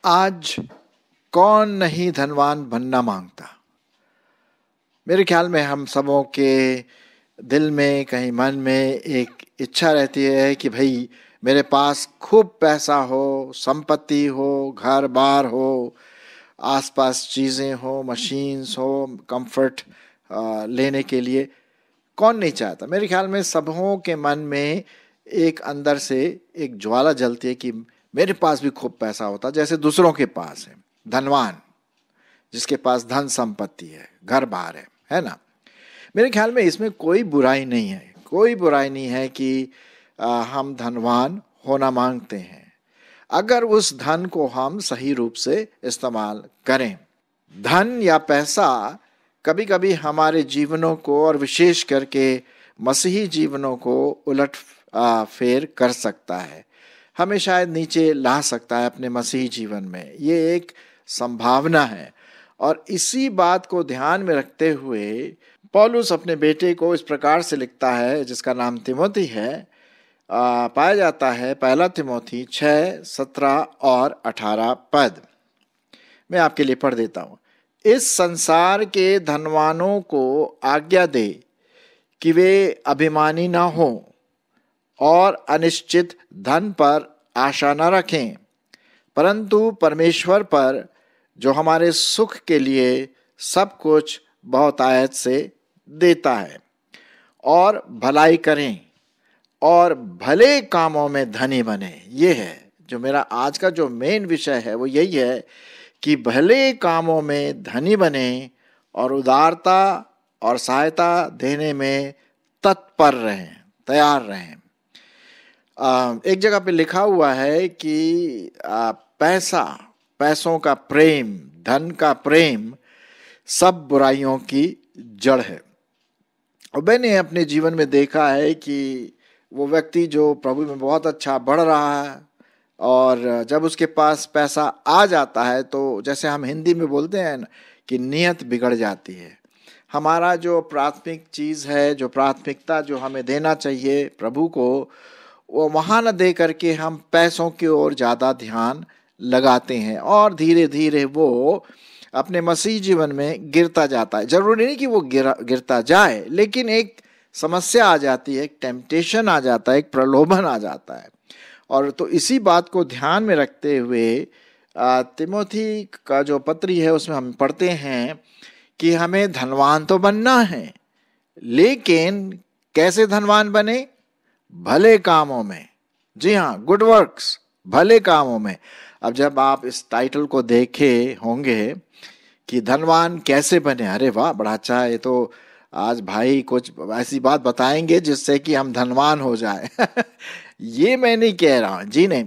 आज कौन नहीं धनवान बनना मांगता। मेरे ख्याल में हम सबों के दिल में, कहीं मन में एक इच्छा रहती है कि भाई मेरे पास खूब पैसा हो, संपत्ति हो, घर बार हो, आसपास चीज़ें हो, मशीन्स हो, कंफर्ट लेने के लिए। कौन नहीं चाहता। मेरे ख्याल में सबों के मन में एक अंदर से एक ज्वाला जलती है कि मेरे पास भी खूब पैसा होता, जैसे दूसरों के पास है। धनवान जिसके पास धन संपत्ति है, घर बार है ना। मेरे ख्याल में इसमें कोई बुराई नहीं है, कोई बुराई नहीं है कि हम धनवान होना मांगते हैं, अगर उस धन को हम सही रूप से इस्तेमाल करें। धन या पैसा कभी कभी हमारे जीवनों को, और विशेष करके मसीही जीवनों को उलट फेर कर सकता है, हमें शायद नीचे ला सकता है अपने मसीही जीवन में। ये एक संभावना है, और इसी बात को ध्यान में रखते हुए पौलुस अपने बेटे को इस प्रकार से लिखता है, जिसका नाम तिमोथी है। पाया जाता है पहला तिमोथी 6:17 और 18 पद। मैं आपके लिए पढ़ देता हूँ। इस संसार के धनवानों को आज्ञा दे कि वे अभिमानी न हो और अनिश्चित धन पर आशा न रखें, परंतु परमेश्वर पर, जो हमारे सुख के लिए सब कुछ बहुतायत से देता है, और भलाई करें और भले कामों में धनी बने। ये है जो मेरा आज का जो मेन विषय है, वो यही है कि भले कामों में धनी बने और उदारता और सहायता देने में तत्पर रहें, तैयार रहें। एक जगह पे लिखा हुआ है कि पैसों का प्रेम, धन का प्रेम सब बुराइयों की जड़ है। और मैंने अपने जीवन में देखा है कि वो व्यक्ति जो प्रभु में बहुत अच्छा बढ़ रहा है, और जब उसके पास पैसा आ जाता है तो जैसे हम हिंदी में बोलते हैं ना कि नीयत बिगड़ जाती है। हमारा जो प्राथमिक चीज़ है, जो प्राथमिकता जो हमें देना चाहिए प्रभु को, वो वहाँ न दे करके हम पैसों की ओर ज़्यादा ध्यान लगाते हैं, और धीरे धीरे वो अपने मसीह जीवन में गिरता जाता है। जरूरी नहीं कि वो गिरता जाए, लेकिन एक समस्या आ जाती है, एक टेम्पटेशन आ जाता है, एक प्रलोभन आ जाता है। और तो इसी बात को ध्यान में रखते हुए तिमोथी का जो पत्री है उसमें हम पढ़ते हैं कि हमें धनवान तो बनना है, लेकिन कैसे धनवान बने? भले कामों में। जी हाँ, गुड वर्क्स, भले कामों में। अब जब आप इस टाइटल को देखे होंगे कि धनवान कैसे बने, अरे वाह, बड़ा अच्छा है। ये तो आज भाई कुछ ऐसी बात बताएंगे जिससे कि हम धनवान हो जाए। ये मैं नहीं कह रहा हूं, जी नहीं।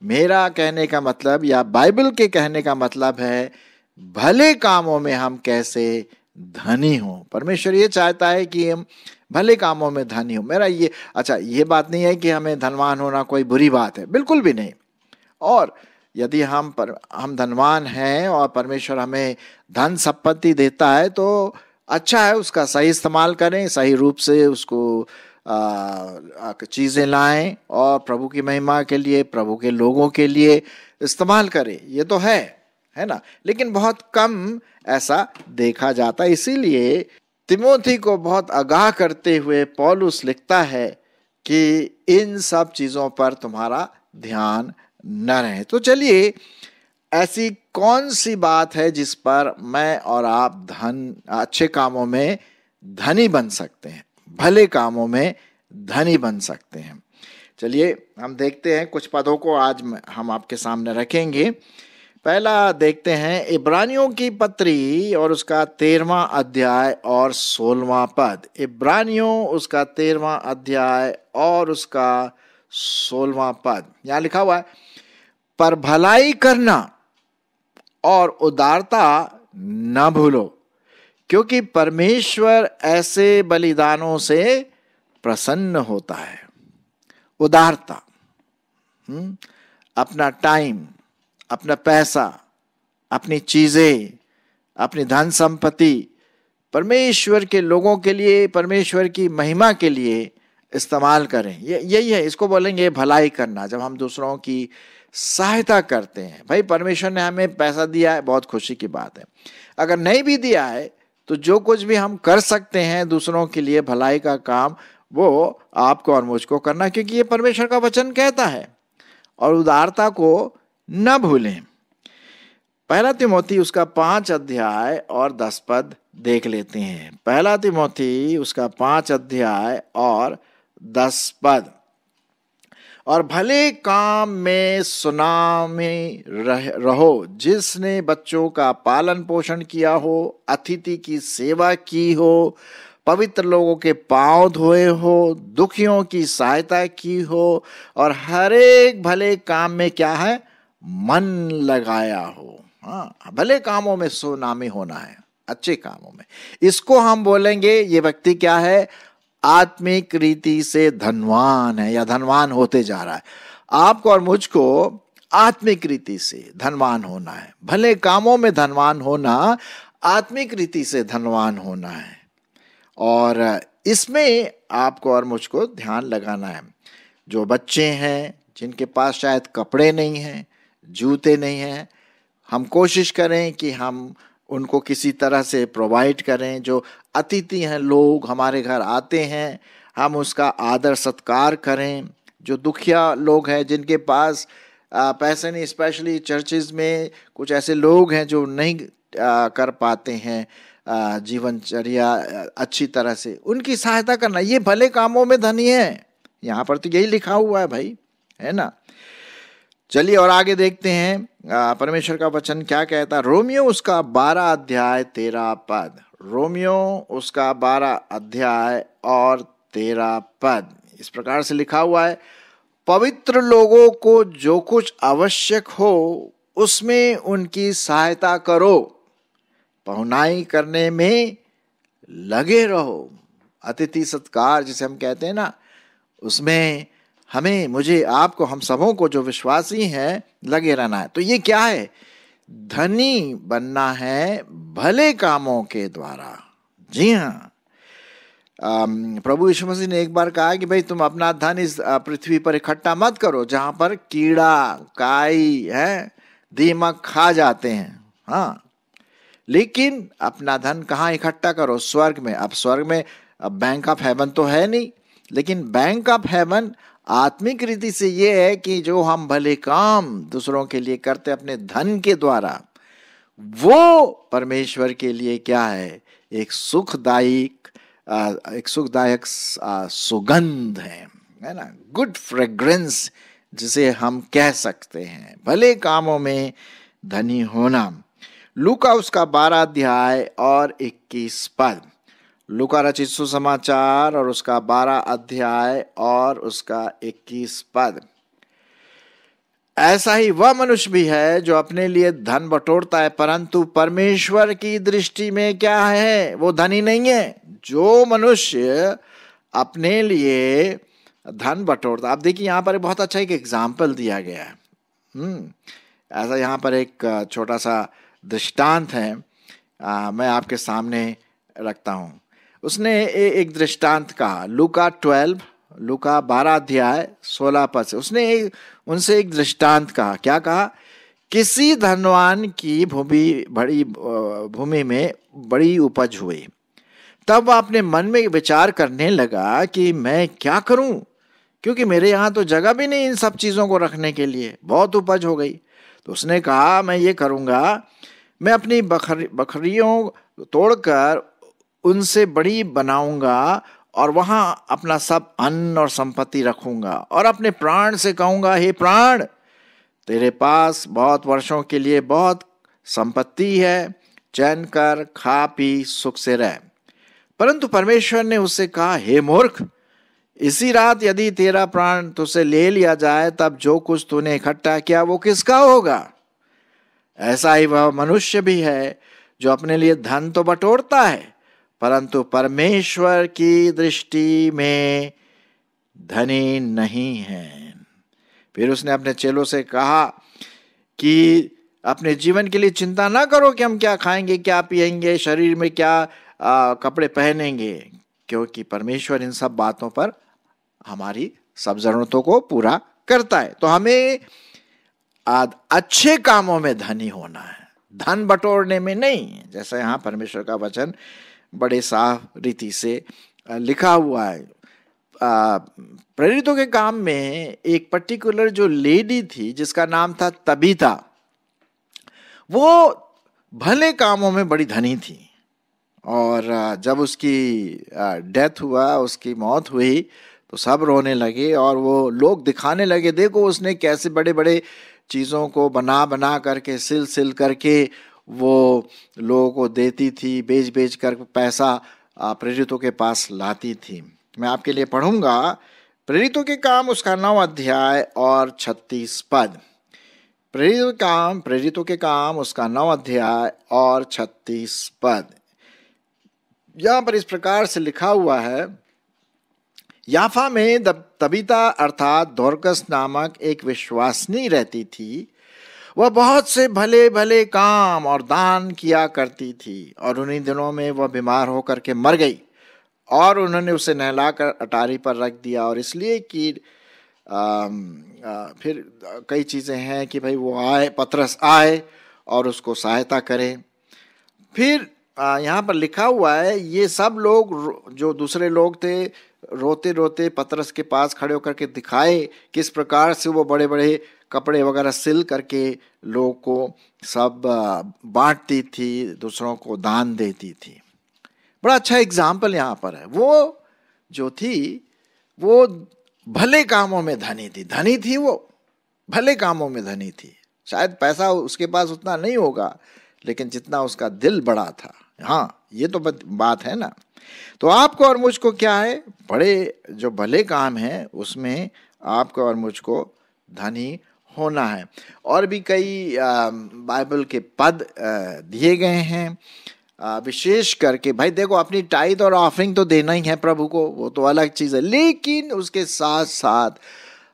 मेरा कहने का मतलब, या बाइबल के कहने का मतलब है, भले कामों में हम कैसे धनी हो। परमेश्वर ये चाहता है कि हम भले कामों में धनी हो। मेरा ये ये बात नहीं है कि हमें धनवान होना कोई बुरी बात है, बिल्कुल भी नहीं। और यदि हम धनवान हैं और परमेश्वर हमें धन संपत्ति देता है तो अच्छा है, उसका सही इस्तेमाल करें, सही रूप से उसको चीज़ें लाएं और प्रभु की महिमा के लिए, प्रभु के लोगों के लिए इस्तेमाल करें। ये तो है ना। लेकिन बहुत कम ऐसा देखा जाता है। इसीलिए तिमोथी को बहुत आगाह करते हुए पौलुस लिखता है कि इन सब चीज़ों पर तुम्हारा ध्यान न रहे। तो चलिए, ऐसी कौन सी बात है जिस पर मैं और आप अच्छे कामों में धनी बन सकते हैं, भले कामों में धनी बन सकते हैं? चलिए हम देखते हैं, कुछ पदों को आज हम आपके सामने रखेंगे। पहला देखते हैं इब्रानियों की पत्री और उसका 13वां अध्याय और 16वां पद। इब्रानियों उसका 13वां अध्याय और उसका 16वां पद। यहां लिखा हुआ है, पर भलाई करना और उदारता न भूलो, क्योंकि परमेश्वर ऐसे बलिदानों से प्रसन्न होता है। उदारता, अपना टाइम, अपना पैसा, अपनी चीजें, अपनी धन संपत्ति परमेश्वर के लोगों के लिए, परमेश्वर की महिमा के लिए इस्तेमाल करें। ये यही है, इसको बोलेंगे भलाई करना। जब हम दूसरों की सहायता करते हैं, भाई परमेश्वर ने हमें पैसा दिया है, बहुत खुशी की बात है। अगर नहीं भी दिया है तो जो कुछ भी हम कर सकते हैं दूसरों के लिए भलाई का काम, वो आपको और मुझको करना, क्योंकि ये परमेश्वर का वचन कहता है। और उदारता को न भूलें। पहला तिमोथी उसका 5 अध्याय और 10 पद देख लेते हैं। पहला तिमोथी उसका 5 अध्याय और 10 पद। और भले काम में सुनामे रहो, जिसने बच्चों का पालन पोषण किया हो, अतिथि की सेवा की हो, पवित्र लोगों के पांव धोए हो, दुखियों की सहायता की हो, और हर एक भले काम में क्या है, मन लगाया हो। हाँ, भले कामों में सुनामे होना है, अच्छे कामों में। इसको हम बोलेंगे ये व्यक्ति क्या है, आत्मिक रीति से धनवान है या धनवान होते जा रहा है। आपको और मुझको आत्मिक रीति से धनवान होना है। भले कामों में धनवान होना, आत्मिक रीति से धनवान होना है। और इसमें आपको और मुझको ध्यान लगाना है। जो बच्चे हैं जिनके पास शायद कपड़े नहीं हैं, जूते नहीं हैं, हम कोशिश करें कि हम उनको किसी तरह से प्रोवाइड करें। जो अतिथि हैं, लोग हमारे घर आते हैं, हम उसका आदर सत्कार करें। जो दुखिया लोग हैं जिनके पास पैसे नहीं, स्पेशली चर्चेज में कुछ ऐसे लोग हैं जो नहीं कर पाते हैं जीवनचर्या अच्छी तरह से, उनकी सहायता करना, ये भले कामों में धनी है। यहाँ पर तो यही लिखा हुआ है भाई, है ना। चलिए और आगे देखते हैं परमेश्वर का वचन क्या कहता है। रोमियो उसका 12 अध्याय 13 पद। रोमियो उसका 12 अध्याय और 13 पद इस प्रकार से लिखा हुआ है, पवित्र लोगों को जो कुछ आवश्यक हो उसमें उनकी सहायता करो, पहुनाई करने में लगे रहो। अतिथि सत्कार जिसे हम कहते हैं ना, उसमें हमें, मुझे, आपको, हम सबों को जो विश्वासी हैं लगे रहना है। तो ये क्या है, धनी बनना है भले कामों के द्वारा। जी हाँ, प्रभु यीशु मसीह ने एक बार कहा कि भाई तुम अपना धन इस पृथ्वी पर इकट्ठा मत करो जहां पर कीड़ा, काई है, दीमक खा जाते हैं। हाँ, लेकिन अपना धन कहाँ इकट्ठा करो, स्वर्ग में। अब स्वर्ग में बैंक ऑफ हेवन तो है नहीं, लेकिन बैंक ऑफ हेवन आत्मिक रीति से ये है कि जो हम भले काम दूसरों के लिए करते अपने धन के द्वारा, वो परमेश्वर के लिए क्या है, एक सुखदायक सुगंध है ना, गुड फ्रेग्रेंस जिसे हम कह सकते हैं। भले कामों में धनी होना। लूका उसका 12 अध्याय और 21 पद। लूका रचित सुसमाचार और उसका 12 अध्याय और उसका 21 पद। ऐसा ही वह मनुष्य भी है जो अपने लिए धन बटोरता है, परंतु परमेश्वर की दृष्टि में क्या है, वो धनी नहीं है। जो मनुष्य अपने लिए धन बटोरता, आप देखिए यहाँ पर बहुत अच्छा एक एग्जाम्पल दिया गया है। ऐसा यहाँ पर एक छोटा सा दृष्टांत है, मैं आपके सामने रखता हूँ। उसने एक दृष्टांत कहा, लूका 12 अध्याय 16 पद से। उसने उनसे एक दृष्टांत कहा। क्या कहा, किसी धनवान की भूमि में बड़ी उपज हुई। तब वह अपने मन में विचार करने लगा कि मैं क्या करूं, क्योंकि मेरे यहाँ तो जगह भी नहीं इन सब चीज़ों को रखने के लिए, बहुत उपज हो गई। तो उसने कहा, मैं ये करूँगा, मैं अपनी बकरियों तोड़कर उनसे बड़ी बनाऊंगा और वहां अपना सब अन्न और संपत्ति रखूंगा, और अपने प्राण से कहूंगा, हे प्राण, तेरे पास बहुत वर्षों के लिए बहुत संपत्ति है, चैन कर, खा पी, सुख से रह। परंतु परमेश्वर ने उससे कहा, हे मूर्ख, इसी रात यदि तेरा प्राण तुझसे ले लिया जाए, तब जो कुछ तूने इकट्ठा किया वो किसका होगा। ऐसा ही वह मनुष्य भी है जो अपने लिए धन तो बटोरता है, परंतु परमेश्वर की दृष्टि में धनी नहीं है। फिर उसने अपने चेलों से कहा कि अपने जीवन के लिए चिंता ना करो कि हम क्या खाएंगे, क्या पिएंगे, शरीर में क्या कपड़े पहनेंगे, क्योंकि परमेश्वर इन सब बातों पर हमारी सब जरूरतों को पूरा करता है। तो हमें अच्छे कामों में धनी होना है, धन बटोरने में नहीं। जैसे यहाँ परमेश्वर का वचन बड़े साफ रीति से लिखा हुआ है। प्रेरितों के काम में एक पर्टिकुलर जो लेडी थी जिसका नाम था तबीता, वो भले कामों में बड़ी धनी थी। और जब उसकी डेथ हुआ, उसकी मौत हुई, तो सब रोने लगे और वो लोग दिखाने लगे, देखो उसने कैसे बड़े बड़े चीज़ों को बना बना करके, सिल सिल करके वो लोगों को देती थी, बेच बेच कर पैसा प्रेरितों के पास लाती थी। मैं आपके लिए पढ़ूंगा प्रेरितों के काम उसका 9 अध्याय और 36 पद। प्रेरितों के काम उसका 9 अध्याय और 36 पद। यहां पर इस प्रकार से लिखा हुआ है, याफा में तबीता अर्थात दोरकस नामक एक विश्वासनी रहती थी। वह बहुत से भले भले काम और दान किया करती थी, और उन्हीं दिनों में वह बीमार होकर के मर गई, और उन्होंने उसे नहलाकर अटारी पर रख दिया। और इसलिए कि फिर कई चीज़ें हैं कि भाई वो आए, पतरस आए और उसको सहायता करें। फिर यहाँ पर लिखा हुआ है, ये सब लोग जो दूसरे लोग थे रोते रोते पतरस के पास खड़े होकर के दिखाए किस प्रकार से वो बड़े बड़े कपड़े वगैरह सिल करके लोगों को सब बांटती थी, दूसरों को दान देती थी। बड़ा अच्छा एग्जाम्पल यहाँ पर है। वो जो थी वो भले कामों में धनी थी, वो भले कामों में धनी थी। शायद पैसा उसके पास उतना नहीं होगा, लेकिन जितना उसका दिल बड़ा था। हाँ, ये तो बात है ना। तो आपको और मुझको क्या है, बड़े जो भले काम हैं उसमें आपको और मुझको धनी होना है। और भी कई बाइबल के पद दिए गए हैं, विशेष करके भाई देखो, अपनी टाइद और ऑफरिंग तो देना ही है प्रभु को, वो तो अलग चीज़ है, लेकिन उसके साथ साथ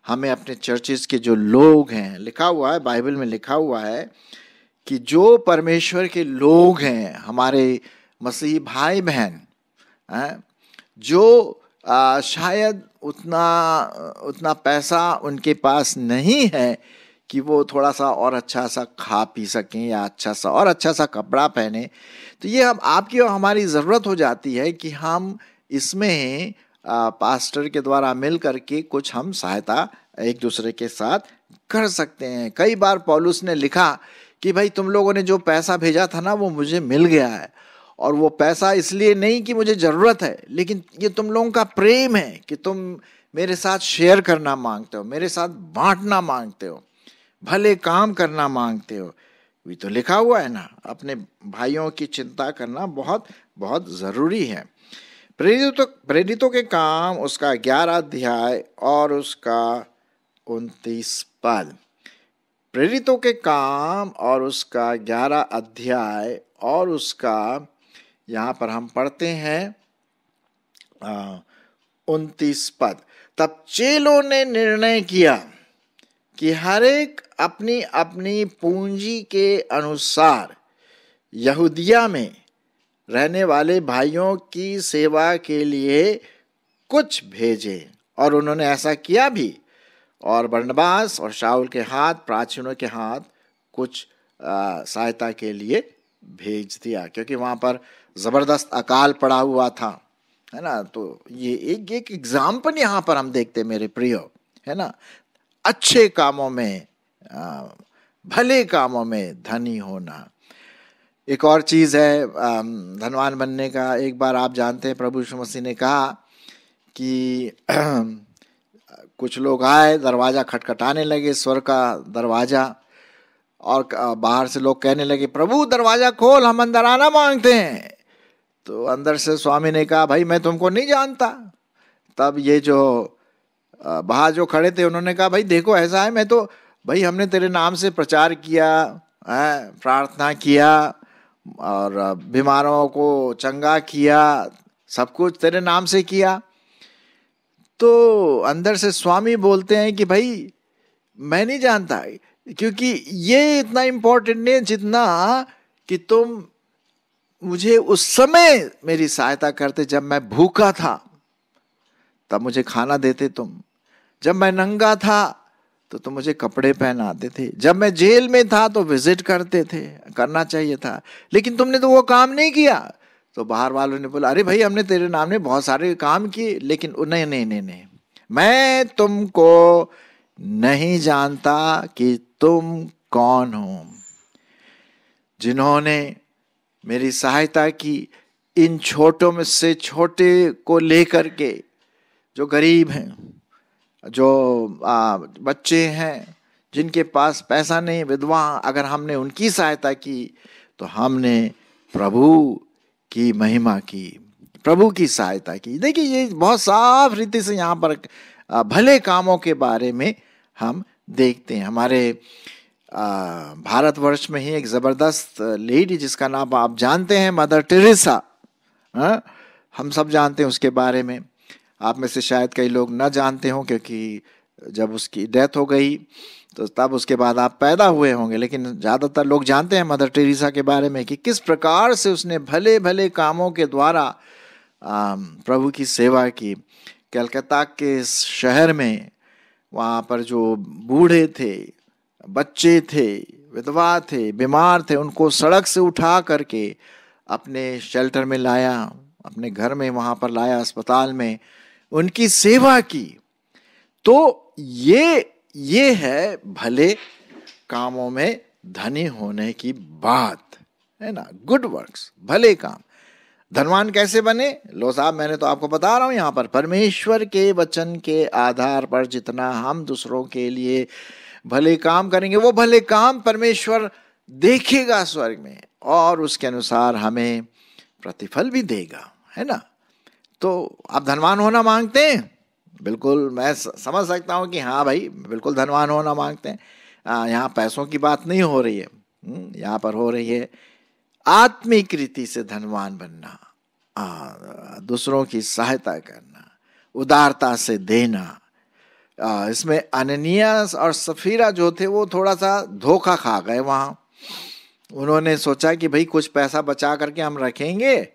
हमें अपने चर्चिस के जो लोग हैं, लिखा हुआ है बाइबल में, लिखा हुआ है कि जो परमेश्वर के लोग हैं, हमारे मसीही भाई बहन, जो शायद उतना पैसा उनके पास नहीं है कि वो थोड़ा सा और अच्छा सा खा पी सकें या अच्छा सा कपड़ा पहने, तो ये हम आपकी और हमारी ज़रूरत हो जाती है कि हम इसमें पास्टर के द्वारा मिल करके कुछ हम सहायता एक दूसरे के साथ कर सकते हैं। कई बार पौलुस ने लिखा कि भाई तुम लोगों ने जो पैसा भेजा था ना, वो मुझे मिल गया है, और वो पैसा इसलिए नहीं कि मुझे ज़रूरत है, लेकिन ये तुम लोगों का प्रेम है कि तुम मेरे साथ शेयर करना मांगते हो, मेरे साथ बांटना मांगते हो, भले काम करना मांगते हो। भी तो लिखा हुआ है ना, अपने भाइयों की चिंता करना बहुत बहुत ज़रूरी है। प्रेरितों के काम उसका 11 अध्याय और उसका 29 पद। प्रेरितों के काम और उसका 11 अध्याय और उसका, यहाँ पर हम पढ़ते हैं 29 पद। तब चेलों ने निर्णय किया कि हर एक अपनी अपनी पूंजी के अनुसार यहूदिया में रहने वाले भाइयों की सेवा के लिए कुछ भेजे, और उन्होंने ऐसा किया भी। और बरनबास और शाऊल के हाथ, प्राचीनों के हाथ कुछ सहायता के लिए भेज दिया, क्योंकि वहाँ पर ज़बरदस्त अकाल पड़ा हुआ था, है ना। तो ये एक एग्जाम्पल यहाँ पर हम देखते मेरे प्रियो, है ना, अच्छे कामों में, भले कामों में धनी होना। एक और चीज़ है धनवान बनने का। एक बार आप जानते हैं प्रभु यीशु मसीह ने कहा कि कुछ लोग आए, दरवाज़ा खटखटाने लगे, स्वर्ग का दरवाज़ा, और बाहर से लोग कहने लगे, प्रभु दरवाज़ा खोल, हम अंदर आना मांगते हैं। तो अंदर से स्वामी ने कहा, भाई मैं तुमको नहीं जानता। तब ये जो बाहर जो खड़े थे उन्होंने कहा, भाई देखो ऐसा है, मैं तो भाई हमने तेरे नाम से प्रचार किया है, प्रार्थना किया और बीमारों को चंगा किया, सब कुछ तेरे नाम से किया। तो अंदर से स्वामी बोलते हैं कि भाई मैं नहीं जानता, क्योंकि ये इतना इम्पोर्टेंट नहीं है जितना कि तुम मुझे उस समय मेरी सहायता करते जब मैं भूखा था, तब मुझे खाना देते तुम। जब मैं नंगा था तो तुम मुझे कपड़े पहनाते थे। जब मैं जेल में था तो विजिट करते थे, करना चाहिए था, लेकिन तुमने तो वो काम नहीं किया। तो बाहर वालों ने बोला, अरे भाई हमने तेरे नाम में बहुत सारे काम किए, लेकिन नहीं नहीं नहीं नहीं, मैं तुमको नहीं जानता कि तुम कौन हो। जिन्होंने मेरी सहायता की, इन छोटों में से छोटे को लेकर के, जो गरीब हैं, जो बच्चे हैं, जिनके पास पैसा नहीं, विधवा, अगर हमने उनकी सहायता की तो हमने प्रभु की महिमा की, प्रभु की सहायता की। देखिए ये बहुत साफ रीति से यहाँ पर भले कामों के बारे में हम देखते हैं। हमारे भारतवर्ष में ही एक जबरदस्त लेडी जिसका नाम आप जानते हैं, मदर टेरेसा। हम सब जानते हैं उसके बारे में। आप में से शायद कई लोग न जानते हों, क्योंकि जब उसकी डेथ हो गई तो तब उसके बाद आप पैदा हुए होंगे, लेकिन ज़्यादातर लोग जानते हैं मदर टेरेसा के बारे में कि किस प्रकार से उसने भले भले कामों के द्वारा प्रभु की सेवा की। कलकत्ता के शहर में, वहाँ पर जो बूढ़े थे, बच्चे थे, विधवा थे, बीमार थे, उनको सड़क से उठा करके अपने शेल्टर में लाया, अपने घर में वहाँ पर लाया, अस्पताल में उनकी सेवा की। तो ये है भले कामों में धनी होने की बात, है ना। गुड वर्क्स, भले काम। धनवान कैसे बने? लो साहब, मैंने तो आपको बता रहा हूं यहाँ पर, परमेश्वर के वचन के आधार पर जितना हम दूसरों के लिए भले काम करेंगे, वो भले काम परमेश्वर देखेगा स्वर्ग में, और उसके अनुसार हमें प्रतिफल भी देगा, है ना। तो आप धनवान होना मांगते हैं? बिल्कुल, मैं समझ सकता हूँ कि हाँ भाई, बिल्कुल धनवान होना मांगते हैं। यहाँ पैसों की बात नहीं हो रही है, यहाँ पर हो रही है आत्मिक रीति से धनवान बनना, दूसरों की सहायता करना, उदारता से देना। इसमें अननियास और सफीरा जो थे वो थोड़ा सा धोखा खा गए वहाँ। उन्होंने सोचा कि भाई कुछ पैसा बचा करके हम रखेंगे,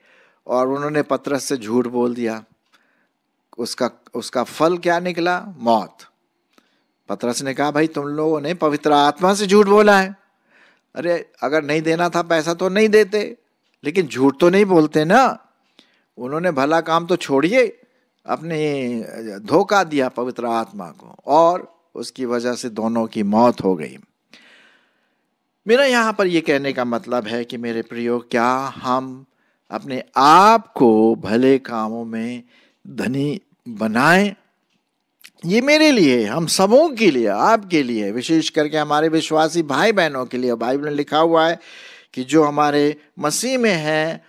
और उन्होंने पतरस से झूठ बोल दिया। उसका फल क्या निकला? मौत। पतरस ने कहा, भाई तुम लोगों ने पवित्र आत्मा से झूठ बोला है। अरे अगर नहीं देना था पैसा तो नहीं देते, लेकिन झूठ तो नहीं बोलते ना। उन्होंने भला काम तो छोड़िए, अपने धोखा दिया पवित्र आत्मा को, और उसकी वजह से दोनों की मौत हो गई। मेरा यहाँ पर यह कहने का मतलब है कि मेरे प्रियो, क्या हम अपने आप को भले कामों में धनी बनाएं? ये मेरे लिए, हम सबों के लिए, आपके लिए, विशेष करके हमारे विश्वासी भाई बहनों के लिए। बाइबल में लिखा हुआ है कि जो हमारे मसीह में है,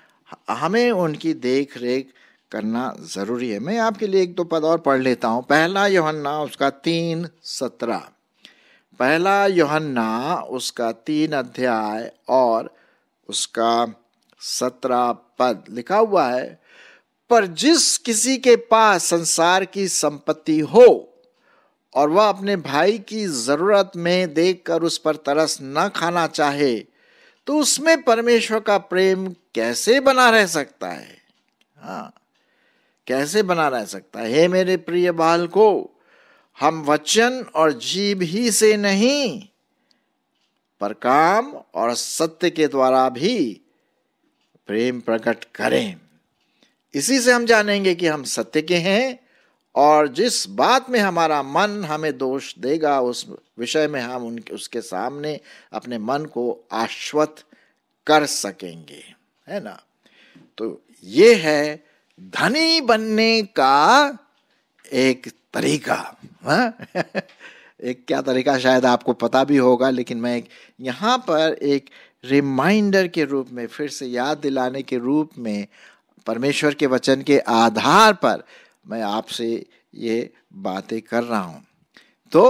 हमें उनकी देख रेख करना जरूरी है। मैं आपके लिए एक दो पद और पढ़ लेता हूँ। पहला यूहन्ना उसका 3:17, पहला यूहन्ना उसका 3 अध्याय और उसका 17 पद लिखा हुआ है, पर जिस किसी के पास संसार की संपत्ति हो और वह अपने भाई की जरूरत में देखकर उस पर तरस न खाना चाहे, तो उसमें परमेश्वर का प्रेम कैसे बना रह सकता है? हाँ, कैसे बना रह सकता है? हे मेरे प्रिय बालको, हम वचन और जीभ ही से नहीं, पर काम और सत्य के द्वारा भी प्रेम प्रकट करें। इसी से हम जानेंगे कि हम सत्य के हैं, और जिस बात में हमारा मन हमें दोष देगा, उस विषय में हम उसके सामने अपने मन को आश्वस्त कर सकेंगे, है ना। तो ये है धनी बनने का एक तरीका। एक क्या तरीका, शायद आपको पता भी होगा, लेकिन मैं यहाँ पर एक रिमाइंडर के रूप में, फिर से याद दिलाने के रूप में, परमेश्वर के वचन के आधार पर मैं आपसे ये बातें कर रहा हूं। तो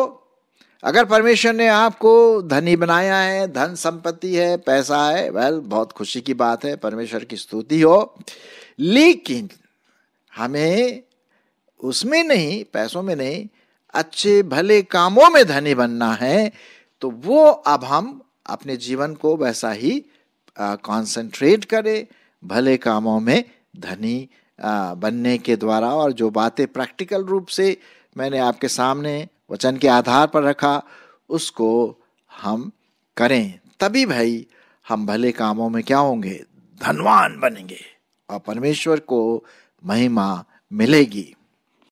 अगर परमेश्वर ने आपको धनी बनाया है, धन संपत्ति है, पैसा है, वेल बहुत खुशी की बात है, परमेश्वर की स्तुति हो। लेकिन हमें उसमें नहीं, पैसों में नहीं, अच्छे भले कामों में धनी बनना है। तो वो अब हम अपने जीवन को वैसा ही कंसंट्रेट करें, भले कामों में धनी बनने के द्वारा, और जो बातें प्रैक्टिकल रूप से मैंने आपके सामने वचन के आधार पर रखा उसको हम करें, तभी भाई हम भले कामों में क्या होंगे, धनवान बनेंगे और परमेश्वर को महिमा मिलेगी।